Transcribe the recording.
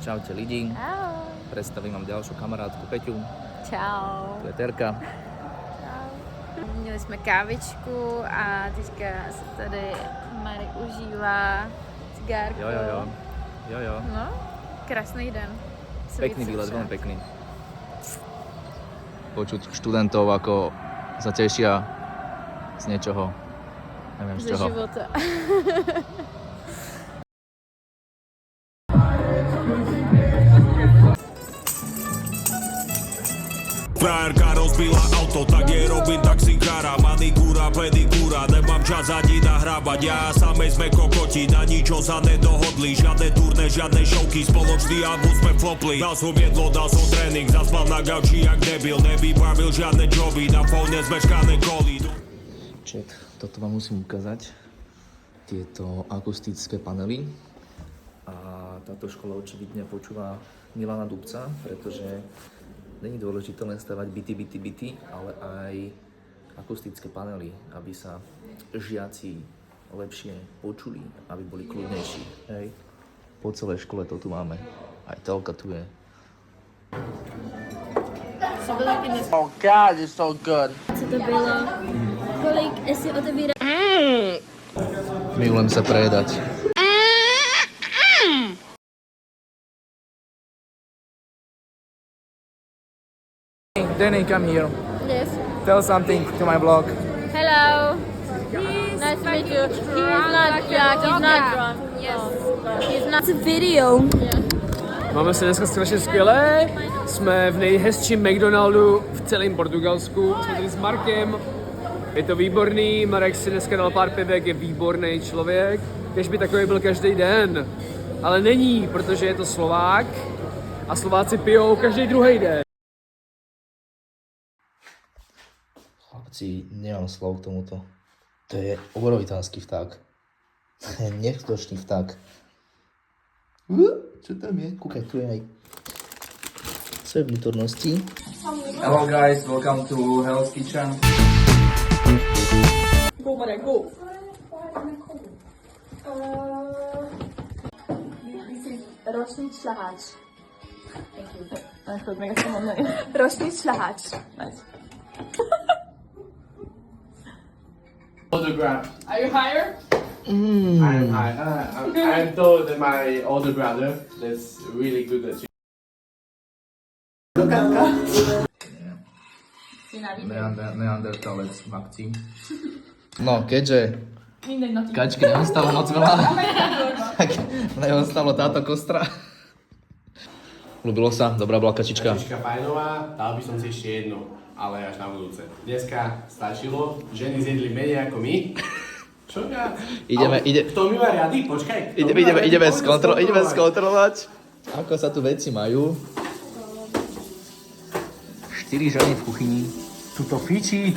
Čaute lidi. Ahoj. Predstavím vám ďalšiu kamarátku Peťu. Čau. To je Terka. Čau. Měli jsme kávičku a teďka se tady Marek užívá cigárko. Jo. No, krásný den. Pekný výlet, veľmi pekný. Počuť študentov, ako sa tešia z niečoho. Neviem z Ze čoho. života. Frajerka rozbila auto, tak jej robím taxikára. Manikúra, pedikúra, nemám čas ani nahrávať. Ja same sme kokoti, na ničo sa nedohodli. Žiadne turné, žiadne šovky, spoločný album sme flopli. Dal som jedlo, dal som tréning, zaspal na gauči jak debil. Nevybavil žiadne joby, na fóne zmeškané koly. Ček, toto vám musím ukázať. Tieto akustické panely. A táto škola očividne počúva Milana Dubca, pretože není dôležité len stavať byty, ale aj akustické panely, aby sa žiaci lepšie počuli, aby boli kľudnejší. Hej. Po celej škole to tu máme. Aj telka tu je. Oh God, it's so good. Co to bylo? Kolik, jestli otevírá... Milujem sa prejedať. Danny, come here. Yes. Tell something to my vlog. Hello. Nice to meet you. He's not drunk. Yes. He's not. It's a video. Máme se dneska strašně skvělé, jsme v nejhezčím McDonaldu v celém Portugalsku, jsme tady s Markem, je to výborný, Marek si dneska dal pár pivek, je výborný člověk, kež by takový byl každý den, ale není, protože je to Slovák a Slováci pijou každý druhý den. Chlapci, nemám slov k tomuto. To je obrovitánsky vták. Neskutočný vták. Čo tam je? Kúkaj, tu je aj. Co je vnútornosti? Hello guys, welcome to Hell's Kitchen. Go, Marek, go. Ročný šľaháč. Ročný šľaháč. Nice. Autograph. Are you hired? I'm told that my older brother that's really good at Neandertalec v akcii. No, keďže kačky neostalo moc veľa, tak neostalo táto kostra. Ľúbilo sa? Dobrá bola kačička. Kačička fajnová, dal by som si ešte jednu, ale až na budúce. Dneska stačilo, ženy zjedli menej ako my. Čo ja? Kto mi má riady? Počkaj. Ideme skontrolovať, ako sa tu veci majú. 4 ženy v kuchyni. Tuto fičí.